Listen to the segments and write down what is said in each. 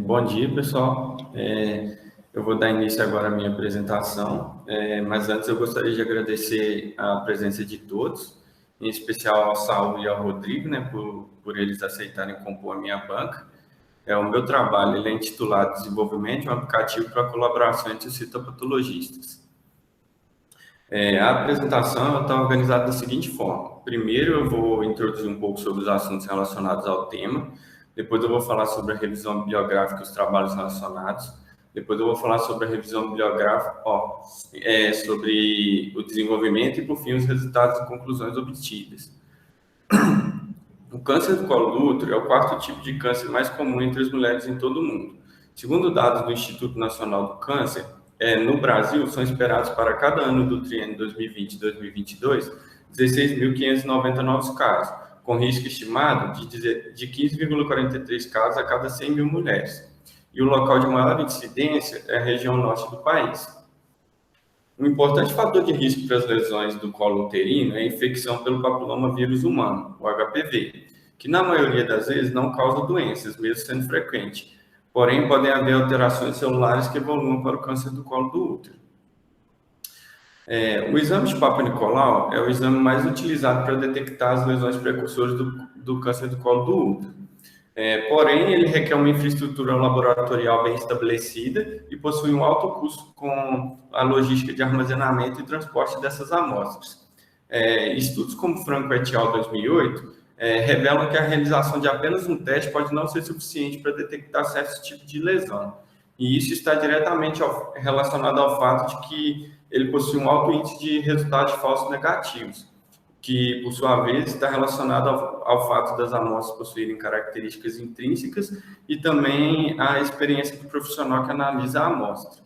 Bom dia, pessoal. Eu vou dar início agora à minha apresentação, mas antes eu gostaria de agradecer a presença de todos, em especial ao Saulo e ao Rodrigo, né, por eles aceitarem compor a minha banca. O meu trabalho ele é intitulado Desenvolvimento de um aplicativo para colaboração entre os citopatologistas. A apresentação está organizada da seguinte forma. Primeiro eu vou introduzir um pouco sobre os assuntos relacionados ao tema, depois eu vou falar sobre a revisão bibliográfica e os trabalhos relacionados, depois eu vou falar sobre a revisão bibliográfica, sobre o desenvolvimento e, por fim, os resultados e conclusões obtidas. O câncer do colo do útero é o quarto tipo de câncer mais comum entre as mulheres em todo o mundo. Segundo dados do Instituto Nacional do Câncer, no Brasil, são esperados para cada ano do triênio 2020 e 2022 16.590 novos casos, com risco estimado de 15,43 casos a cada 100 mil mulheres. E o local de maior incidência é a região norte do país. Um importante fator de risco para as lesões do colo uterino é a infecção pelo papilomavírus humano, o HPV, que na maioria das vezes não causa doenças, mesmo sendo frequente. Porém, podem haver alterações celulares que evoluam para o câncer do colo do útero. O exame de Papa Nicolau é o exame mais utilizado para detectar as lesões precursoras do câncer do colo do útero. Porém, ele requer uma infraestrutura laboratorial bem estabelecida e possui um alto custo com a logística de armazenamento e transporte dessas amostras. Estudos como Franco et al. 2008 revelam que a realização de apenas um teste pode não ser suficiente para detectar certos tipos de lesão. E isso está diretamente relacionado ao fato de que ele possui um alto índice de resultados falsos negativos, que, por sua vez, está relacionado ao fato das amostras possuírem características intrínsecas e também à experiência do profissional que analisa a amostra.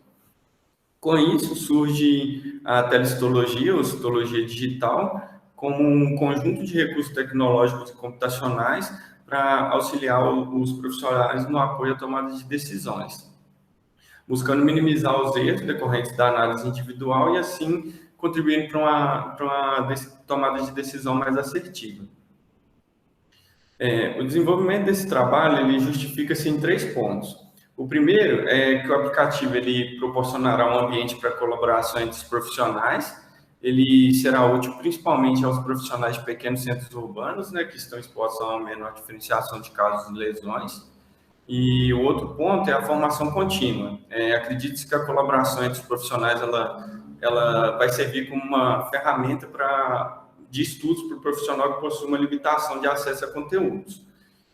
Com isso, surge a telecitologia, ou citologia digital, como um conjunto de recursos tecnológicos e computacionais para auxiliar os profissionais no apoio à tomada de decisões, buscando minimizar os erros decorrentes da análise individual e, assim, contribuindo para uma tomada de decisão mais assertiva. O desenvolvimento desse trabalho ele justifica-se em 3 pontos. O primeiro é que o aplicativo ele proporcionará um ambiente para colaboração entre os profissionais. Ele será útil principalmente aos profissionais de pequenos centros urbanos, né, que estão expostos a uma menor diferenciação de casos de lesões. E o outro ponto é a formação contínua. Acredite-se que a colaboração entre os profissionais ela vai servir como uma ferramenta de estudos para o profissional que possui uma limitação de acesso a conteúdos.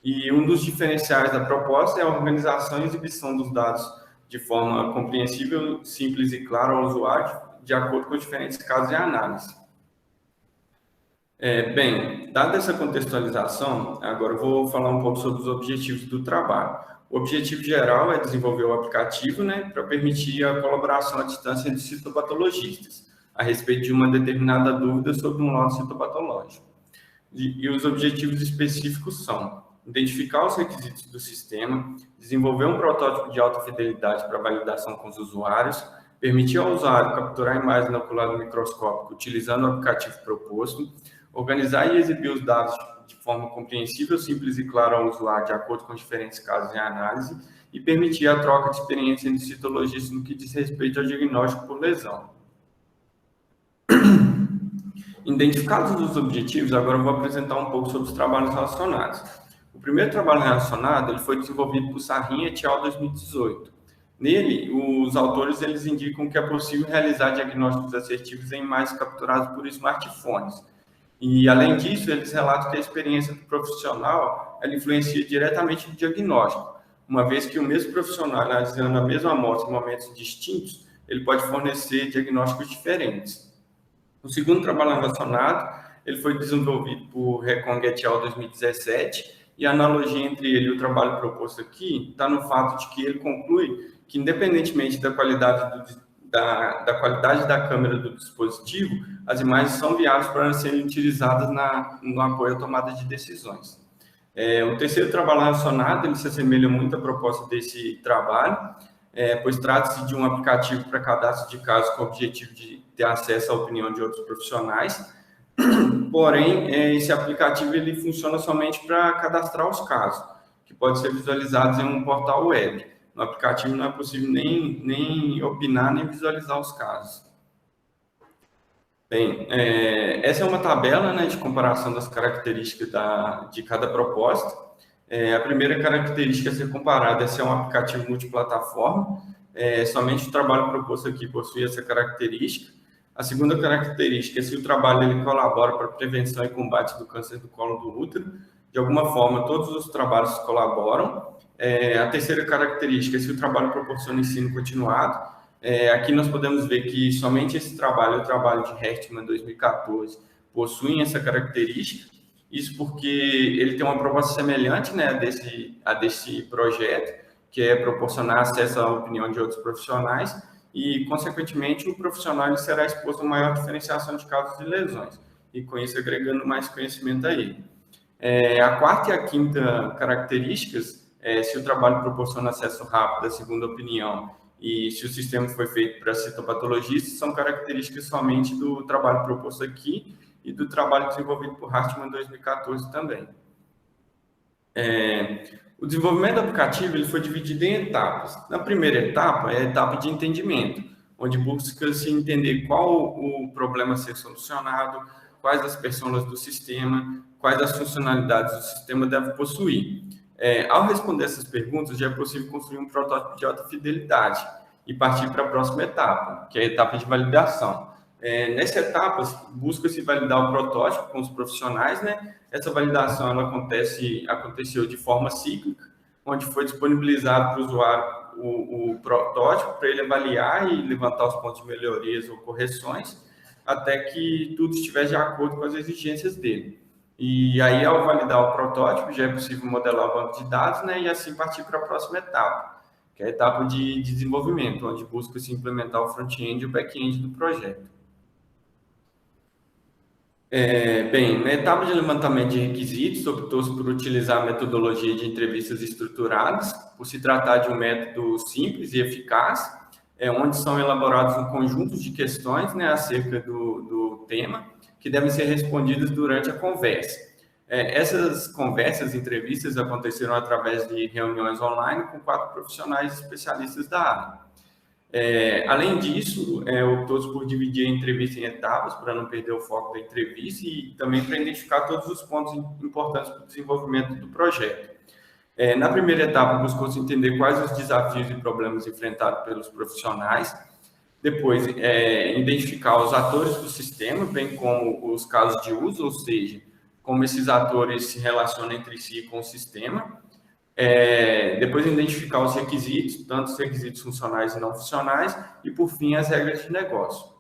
E um dos diferenciais da proposta é a organização e exibição dos dados de forma compreensível, simples e clara ao usuário, de acordo com os diferentes casos de análise. Dada essa contextualização, agora eu vou falar um pouco sobre os objetivos do trabalho. O objetivo geral é desenvolver o aplicativo, né, para permitir a colaboração à distância entre citopatologistas, a respeito de uma determinada dúvida sobre um lote citopatológico. E os objetivos específicos são identificar os requisitos do sistema, desenvolver um protótipo de alta fidelidade para validação com os usuários, permitir ao usuário capturar a imagem no ocular microscópico utilizando o aplicativo proposto, organizar e exibir os dados de forma compreensível, simples e clara ao usuário, de acordo com os diferentes casos em análise, e permitir a troca de experiência entre citologistas no que diz respeito ao diagnóstico por lesão. Identificados os objetivos, agora eu vou apresentar um pouco sobre os trabalhos relacionados. O primeiro trabalho relacionado ele foi desenvolvido por Sarrin et al. 2018. Nele, os autores eles indicam que é possível realizar diagnósticos assertivos em imagens capturadas por smartphones. E, além disso, eles relatam que a experiência do profissional ela influencia diretamente no diagnóstico, uma vez que o mesmo profissional, analisando a mesma amostra em momentos distintos, ele pode fornecer diagnósticos diferentes. O segundo trabalho relacionado ele foi desenvolvido por Recong et al. 2017, e a analogia entre ele e o trabalho proposto aqui está no fato de que ele conclui que, independentemente da qualidade da câmera do dispositivo, as imagens são viáveis para serem utilizadas no apoio à tomada de decisões. O terceiro trabalho relacionado, ele se assemelha muito à proposta desse trabalho, pois trata-se de um aplicativo para cadastro de casos com o objetivo de ter acesso à opinião de outros profissionais. Porém, esse aplicativo ele funciona somente para cadastrar os casos, que podem ser visualizados em um portal web. No aplicativo não é possível nem opinar, nem visualizar os casos. Bem, essa é uma tabela, né, de comparação das características de cada proposta. A primeira característica a ser comparada é se é um aplicativo multiplataforma. Somente o trabalho proposto aqui possui essa característica. A segunda característica é se o trabalho ele colabora para a prevenção e combate do câncer do colo do útero. De alguma forma, todos os trabalhos colaboram. A terceira característica é se o trabalho proporciona ensino continuado. Aqui nós podemos ver que somente esse trabalho, o trabalho de Hertmann 2014, possuem essa característica. Isso porque ele tem uma proposta semelhante, né, a desse projeto, que é proporcionar acesso à opinião de outros profissionais e, consequentemente, o profissional ele será exposto a maior diferenciação de casos de lesões e, com isso, agregando mais conhecimento a ele. A quarta e a quinta características se o trabalho proporciona acesso rápido à segunda opinião e se o sistema foi feito para citopatologistas, são características somente do trabalho proposto aqui e do trabalho desenvolvido por Hartmann em 2014 também. O desenvolvimento do aplicativo ele foi dividido em etapas. Na primeira etapa, é a etapa de entendimento, onde busca-se entender qual o problema a ser solucionado, quais as personas do sistema, quais as funcionalidades do sistema deve possuir. Ao responder essas perguntas, já é possível construir um protótipo de alta fidelidade e partir para a próxima etapa, que é a etapa de validação. Nessa etapa, busca-se validar o protótipo com os profissionais, né? Essa validação ela aconteceu de forma cíclica, onde foi disponibilizado para o usuário o protótipo para ele avaliar e levantar os pontos de melhorias ou correções, até que tudo estivesse de acordo com as exigências dele. E aí, ao validar o protótipo, já é possível modelar o banco de dados, né, e assim partir para a próxima etapa, que é a etapa de desenvolvimento, onde busca-se implementar o front-end e o back-end do projeto. Bem, na etapa de levantamento de requisitos, optou-se por utilizar a metodologia de entrevistas estruturadas, por se tratar de um método simples e eficaz, onde são elaborados um conjunto de questões, né, acerca do tema, que devem ser respondidas durante a conversa. Essas conversas, entrevistas, aconteceram através de reuniões online com 4 profissionais especialistas da área. Além disso, optou-se por dividir a entrevista em etapas para não perder o foco da entrevista e também para identificar todos os pontos importantes para o desenvolvimento do projeto. Na primeira etapa, buscou-se entender quais os desafios e problemas enfrentados pelos profissionais. Depois, identificar os atores do sistema, bem como os casos de uso, ou seja, como esses atores se relacionam entre si com o sistema. Depois, identificar os requisitos, tanto os requisitos funcionais e não funcionais, e, por fim, as regras de negócio.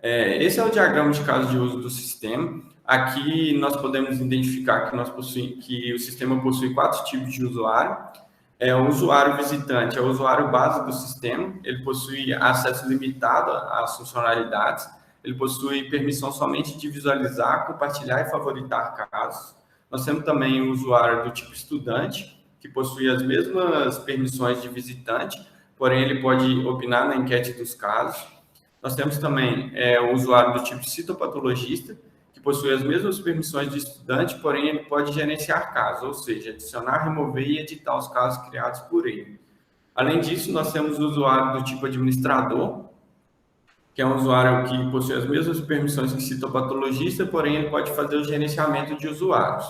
Esse é o diagrama de caso de uso do sistema. Aqui, nós podemos identificar que o sistema possui 4 tipos de usuário. O usuário visitante é o usuário base do sistema, ele possui acesso limitado às funcionalidades, ele possui permissão somente de visualizar, compartilhar e favoritar casos. Nós temos também o usuário do tipo estudante, que possui as mesmas permissões de visitante, porém ele pode opinar na enquete dos casos. Nós temos também o usuário do tipo citopatologista, que possui as mesmas permissões de estudante, porém ele pode gerenciar casos, ou seja, adicionar, remover e editar os casos criados por ele. Além disso, nós temos o usuário do tipo administrador, que é um usuário que possui as mesmas permissões que citopatologista, porém ele pode fazer o gerenciamento de usuários.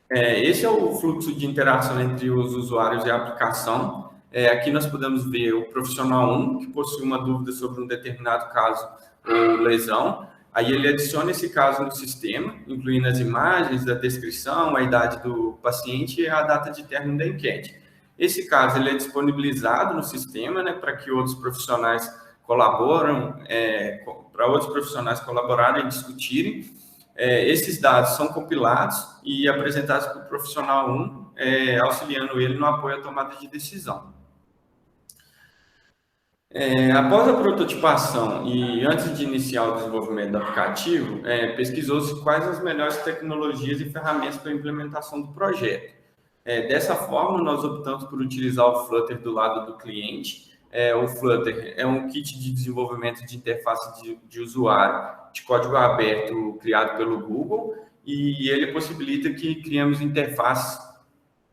Esse é o fluxo de interação entre os usuários e a aplicação. Aqui nós podemos ver o profissional 1, que possui uma dúvida sobre um determinado caso ou lesão. Aí ele adiciona esse caso no sistema, incluindo as imagens, a descrição, a idade do paciente e a data de término da enquete. Esse caso ele é disponibilizado no sistema, né, para que outros profissionais colaborarem e discutirem. Esses dados são compilados e apresentados para o profissional 1, auxiliando ele no apoio à tomada de decisão. Após a prototipação e antes de iniciar o desenvolvimento do aplicativo, pesquisou-se quais as melhores tecnologias e ferramentas para a implementação do projeto. Dessa forma, nós optamos por utilizar o Flutter do lado do cliente. O Flutter é um kit de desenvolvimento de interface de usuário de código aberto criado pelo Google e ele possibilita que criemos interfaces,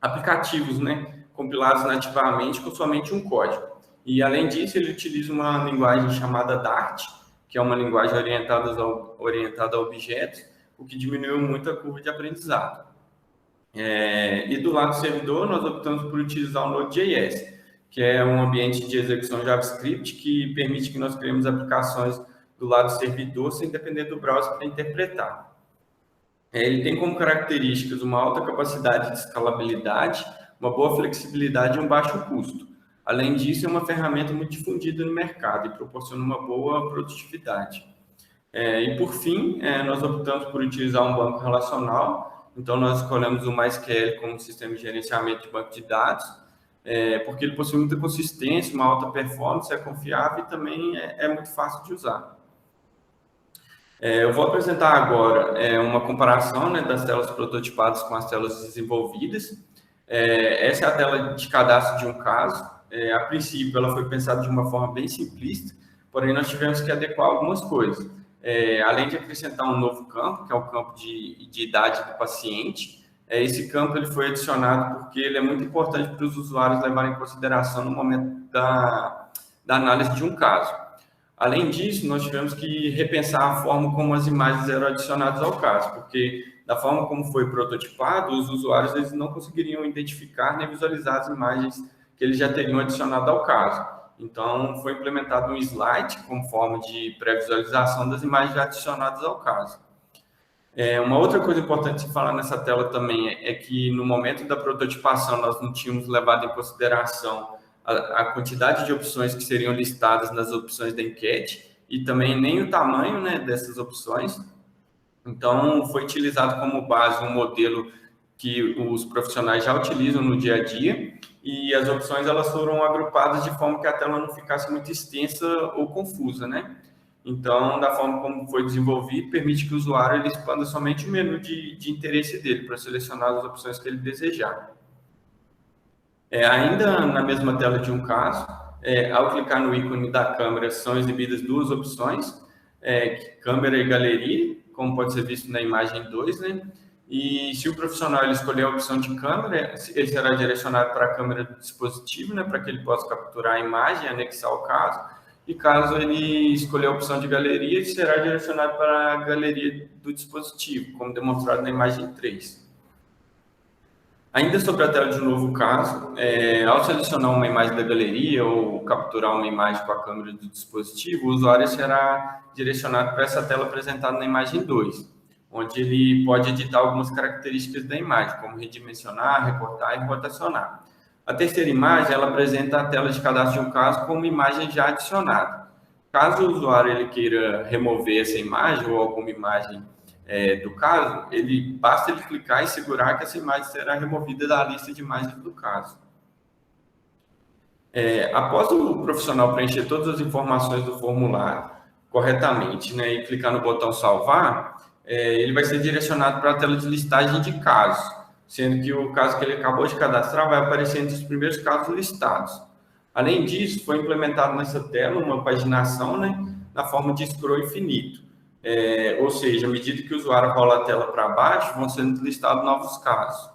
aplicativos, né, compilados nativamente com somente um código. E, além disso, ele utiliza uma linguagem chamada Dart, que é uma linguagem orientada a objetos, o que diminuiu muito a curva de aprendizado. E do lado do servidor, nós optamos por utilizar o Node.js, que é um ambiente de execução JavaScript que permite que nós criemos aplicações do lado do servidor sem depender do browser para interpretar. Ele tem como características uma alta capacidade de escalabilidade, uma boa flexibilidade e um baixo custo. Além disso, é uma ferramenta muito difundida no mercado e proporciona uma boa produtividade. E, por fim, nós optamos por utilizar um banco relacional. Então, nós escolhemos o MySQL como sistema de gerenciamento de banco de dados, porque ele possui muita consistência, uma alta performance, é confiável e também é muito fácil de usar. Eu vou apresentar agora uma comparação, né, das telas prototipadas com as telas desenvolvidas. Essa é a tela de cadastro de um caso. A princípio, ela foi pensada de uma forma bem simplista, porém nós tivemos que adequar algumas coisas. Além de acrescentar um novo campo, que é o campo de idade do paciente, esse campo ele foi adicionado porque ele é muito importante para os usuários levarem em consideração no momento da análise de um caso. Além disso, nós tivemos que repensar a forma como as imagens eram adicionadas ao caso, porque da forma como foi prototipado, os usuários eles não conseguiriam identificar nem visualizar as imagens que eles já teriam adicionado ao caso. Então, foi implementado um slide como forma de pré-visualização das imagens já adicionadas ao caso. Uma outra coisa importante de falar nessa tela também é que no momento da prototipação nós não tínhamos levado em consideração a quantidade de opções que seriam listadas nas opções da enquete e também nem o tamanho, né, dessas opções. Então, foi utilizado como base um modelo que os profissionais já utilizam no dia a dia e as opções elas foram agrupadas de forma que a tela não ficasse muito extensa ou confusa, né? Então, da forma como foi desenvolvido, permite que o usuário ele expanda somente o menu de interesse dele para selecionar as opções que ele desejar. Ainda na mesma tela de um caso, ao clicar no ícone da câmera, são exibidas duas opções, câmera e galeria, como pode ser visto na imagem 2, né? E se o profissional ele escolher a opção de câmera, ele será direcionado para a câmera do dispositivo, né, para que ele possa capturar a imagem e anexar o caso. E caso ele escolher a opção de galeria, ele será direcionado para a galeria do dispositivo, como demonstrado na imagem 3. Ainda sobre a tela de um novo caso, ao selecionar uma imagem da galeria ou capturar uma imagem com a câmera do dispositivo, o usuário será direcionado para essa tela apresentada na imagem 2, onde ele pode editar algumas características da imagem, como redimensionar, recortar e rotacionar. A terceira imagem, ela apresenta a tela de cadastro de um caso com uma imagem já adicionada. Caso o usuário ele queira remover essa imagem ou alguma imagem do caso, basta ele clicar e segurar que essa imagem será removida da lista de imagens do caso. Após o profissional preencher todas as informações do formulário corretamente, né, e clicar no botão salvar, ele vai ser direcionado para a tela de listagem de casos, sendo que o caso que ele acabou de cadastrar vai aparecer entre os primeiros casos listados. Além disso, foi implementado nessa tela uma paginação, né, na forma de scroll infinito. Ou seja, à medida que o usuário rola a tela para baixo, vão sendo listados novos casos.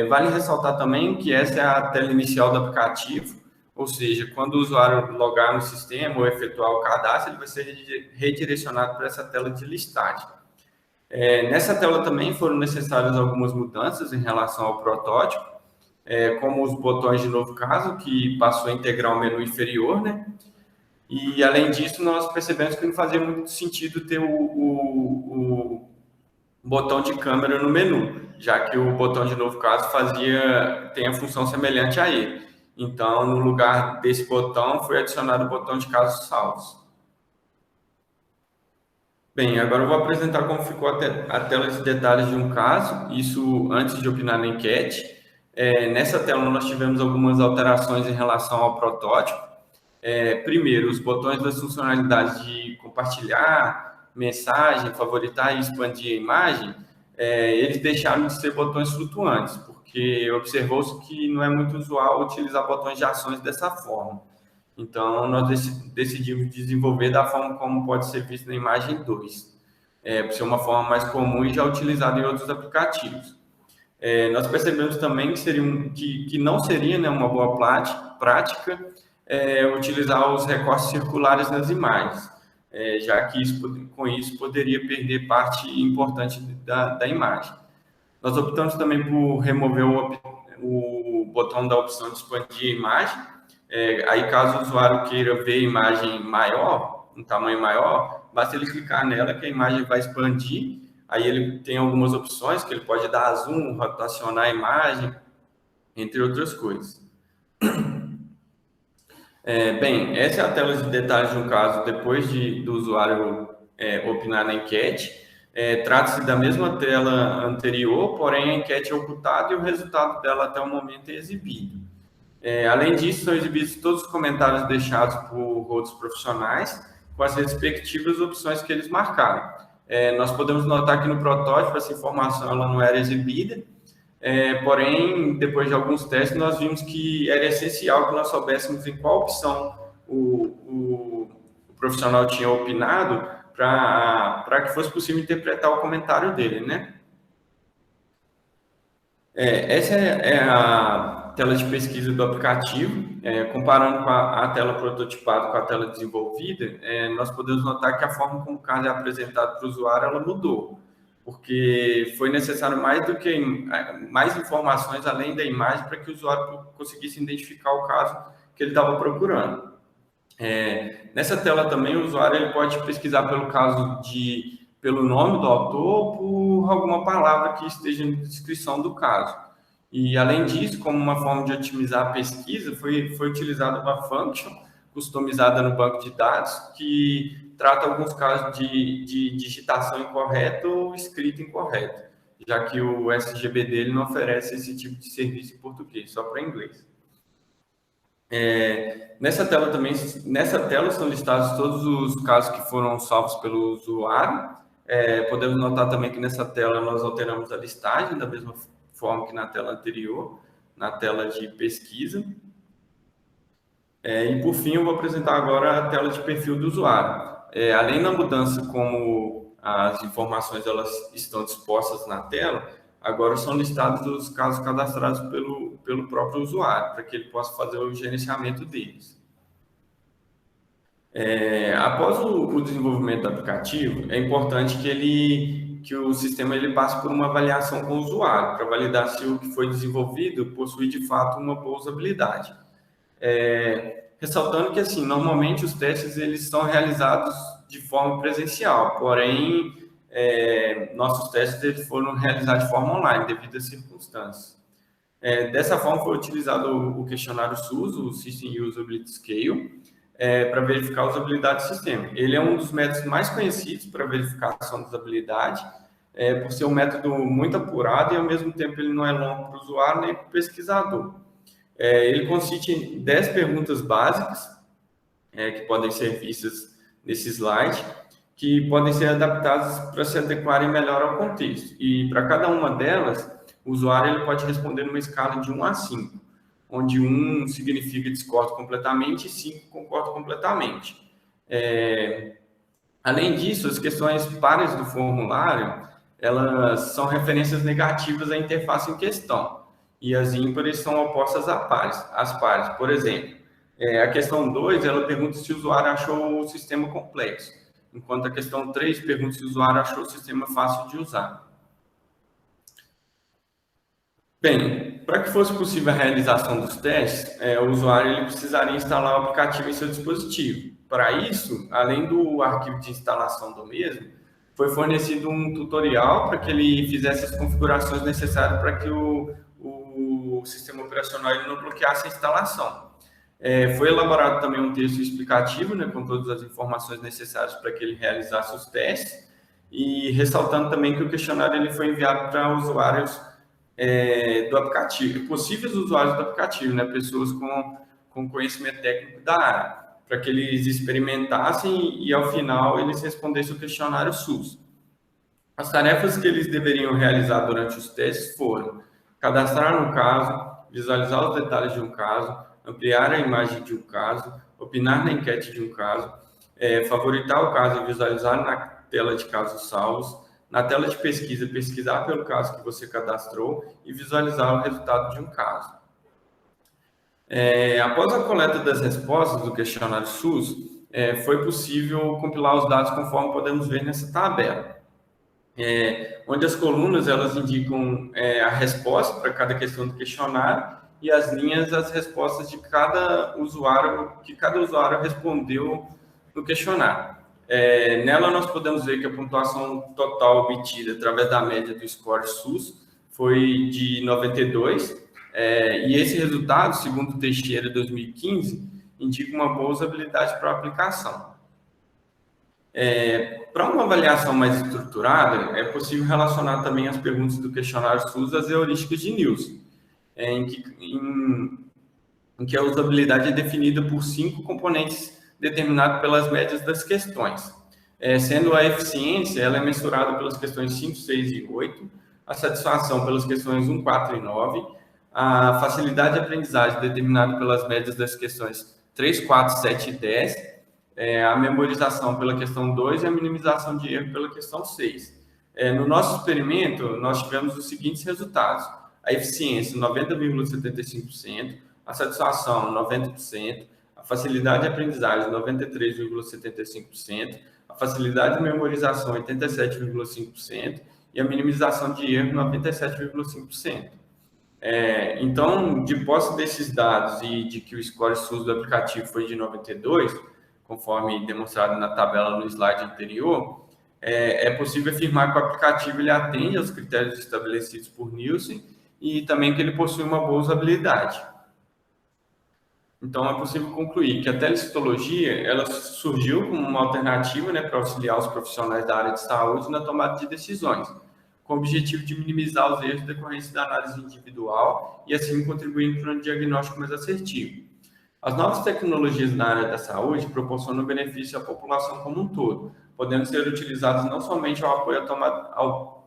Vale ressaltar também que essa é a tela inicial do aplicativo, ou seja, quando o usuário logar no sistema ou efetuar o cadastro, ele vai ser redirecionado para essa tela de listagem. Nessa tela também foram necessárias algumas mudanças em relação ao protótipo, como os botões de novo caso, que passou a integrar o menu inferior, né? E, além disso, nós percebemos que não fazia muito sentido ter o botão de câmera no menu, já que o botão de novo caso tem a função semelhante a ele. Então, no lugar desse botão, foi adicionado o botão de casos salvos. Bem, agora eu vou apresentar como ficou a tela de detalhes de um caso, isso antes de opinar na enquete. Nessa tela, nós tivemos algumas alterações em relação ao protótipo. Primeiro, os botões das funcionalidades de compartilhar, mensagem, favoritar e expandir a imagem, eles deixaram de ser botões flutuantes, porque observou-se que não é muito usual utilizar botões de ações dessa forma. Então, nós decidimos desenvolver da forma como pode ser visto na imagem 2. por ser uma forma mais comum e já utilizada em outros aplicativos. Nós percebemos também que não seria, né, uma boa prática utilizar os recortes circulares nas imagens, já que com isso poderia perder parte importante da imagem. Nós optamos também por remover o botão da opção de expandir a imagem. Aí, caso o usuário queira ver a imagem maior, um tamanho maior, basta ele clicar nela que a imagem vai expandir. Aí ele tem algumas opções que ele pode dar zoom, rotacionar a imagem, entre outras coisas. Bem, essa é a tela de detalhes de um caso depois do usuário opinar na enquete. Trata-se da mesma tela anterior, porém a enquete é ocultada e o resultado dela até o momento é exibido. Além disso, são exibidos todos os comentários deixados por outros profissionais com as respectivas opções que eles marcaram. Nós podemos notar que no protótipo essa informação ela não era exibida, porém, depois de alguns testes, nós vimos que era essencial que nós soubéssemos em qual opção o profissional tinha opinado para que fosse possível interpretar o comentário dele, né? Essa é a tela de pesquisa do aplicativo. Comparando com a tela prototipada com a tela desenvolvida, nós podemos notar que a forma como o caso é apresentado para o usuário ela mudou, porque foi necessário mais informações além da imagem para que o usuário conseguisse identificar o caso que ele estava procurando. Nessa tela também o usuário ele pode pesquisar pelo nome do autor ou por alguma palavra que esteja na descrição do caso. E, além disso, como uma forma de otimizar a pesquisa, foi utilizada uma function customizada no banco de dados que trata alguns casos de digitação incorreta ou escrita incorreta, já que o SGB dele não oferece esse tipo de serviço em português, só para inglês. Nessa tela são listados todos os casos que foram salvos pelo usuário. Podemos notar também que nessa tela nós alteramos a listagem da mesma forma que na tela anterior, na tela de pesquisa. E por fim eu vou apresentar agora a tela de perfil do usuário. Além da mudança como as informações elas estão dispostas na tela, agora são listados os casos cadastrados pelo próprio usuário, para que ele possa fazer o gerenciamento deles. Após o desenvolvimento do aplicativo, é importante que o sistema ele passe por uma avaliação com o usuário, para validar se o que foi desenvolvido possui de fato uma boa usabilidade. Ressaltando que, assim, normalmente os testes eles são realizados de forma presencial, porém, nossos testes eles foram realizados de forma online, devido às circunstâncias. Dessa forma, foi utilizado o questionário SUS, o System Usability Scale, para verificar a usabilidade do sistema. Ele é um dos métodos mais conhecidos para verificação da usabilidade, por ser um método muito apurado e, ao mesmo tempo, ele não é longo para o usuário nem para o pesquisador. Ele consiste em 10 perguntas básicas, que podem ser vistas nesse slide, que podem ser adaptadas para se adequarem melhor ao contexto. E para cada uma delas, o usuário ele pode responder numa escala de 1 a 5, onde 1 significa discordo completamente e 5 concordo completamente. Além disso, as questões pares do formulário, elas são referências negativas à interface em questão, e as ímpares são opostas às pares. Por exemplo, a questão 2, ela pergunta se o usuário achou o sistema complexo, enquanto a questão 3 pergunta se o usuário achou o sistema fácil de usar. Bem, para que fosse possível a realização dos testes, o usuário ele precisaria instalar o aplicativo em seu dispositivo. Para isso, além do arquivo de instalação do mesmo, foi fornecido um tutorial para que ele fizesse as configurações necessárias para que o sistema operacional ele não bloqueasse a instalação. Foi elaborado também um texto explicativo, né, com todas as informações necessárias para que ele realizasse os testes, e ressaltando também que o questionário ele foi enviado para usuários do aplicativo, possíveis usuários do aplicativo, né, pessoas com conhecimento técnico da área, para que eles experimentassem e, ao final, eles respondessem o questionário SUS. As tarefas que eles deveriam realizar durante os testes foram cadastrar um caso, visualizar os detalhes de um caso, ampliar a imagem de um caso, opinar na enquete de um caso, favoritar o caso e visualizar na tela de casos salvos, na tela de pesquisa, pesquisar pelo caso que você cadastrou e visualizar o resultado de um caso. Após a coleta das respostas do questionário SUS, foi possível compilar os dados conforme podemos ver nessa tabela, onde as colunas elas indicam a resposta para cada questão do questionário e as linhas as respostas de cada usuário que cada usuário respondeu no questionário. Nela nós podemos ver que a pontuação total obtida através da média do score SUS foi de 92, e esse resultado, segundo Teixeira 2015, indica uma boa usabilidade para a aplicação. Para uma avaliação mais estruturada, é possível relacionar também as perguntas do questionário SUS às heurísticas de Nielsen, em que a usabilidade é definida por 5 componentes determinados pelas médias das questões. Sendo a eficiência, ela é mensurada pelas questões 5, 6 e 8, a satisfação pelas questões 1, 4 e 9, a facilidade de aprendizagem determinada pelas médias das questões 3, 4, 7 e 10, a memorização pela questão 2 e a minimização de erro pela questão 6. No nosso experimento, nós tivemos os seguintes resultados: a eficiência, 90,75%, a satisfação, 90%, a facilidade de aprendizagem, 93,75%, a facilidade de memorização, 87,5%, e a minimização de erro, 97,5%. Então, de posse desses dados e de que o score SUS do aplicativo foi de 92, conforme demonstrado na tabela no slide anterior, é possível afirmar que o aplicativo ele atende aos critérios estabelecidos por Nielsen e também que ele possui uma boa usabilidade. Então, é possível concluir que a telecitologia ela surgiu como uma alternativa, para auxiliar os profissionais da área de saúde na tomada de decisões, com o objetivo de minimizar os erros decorrentes da análise individual e, assim, contribuindo para um diagnóstico mais assertivo. As novas tecnologias na área da saúde proporcionam benefício à população como um todo, podendo ser utilizadas não somente ao apoio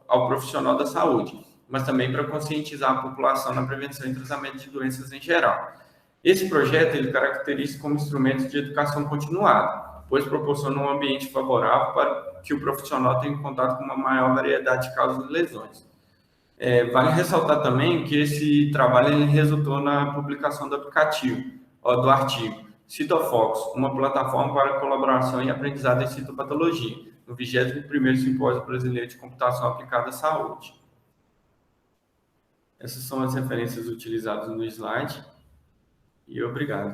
ao profissional da saúde, mas também para conscientizar a população na prevenção e tratamento de doenças em geral. Esse projeto ele caracteriza como instrumento de educação continuada, pois proporciona um ambiente favorável para que o profissional tenha contato com uma maior variedade de causas e lesões. Vale ressaltar também que esse trabalho ele resultou na publicação do aplicativo, do artigo Citofocus, uma plataforma para colaboração e aprendizado em citopatologia, no 21º Simpósio Brasileiro de Computação Aplicada à Saúde. Essas são as referências utilizadas no slide. E obrigado.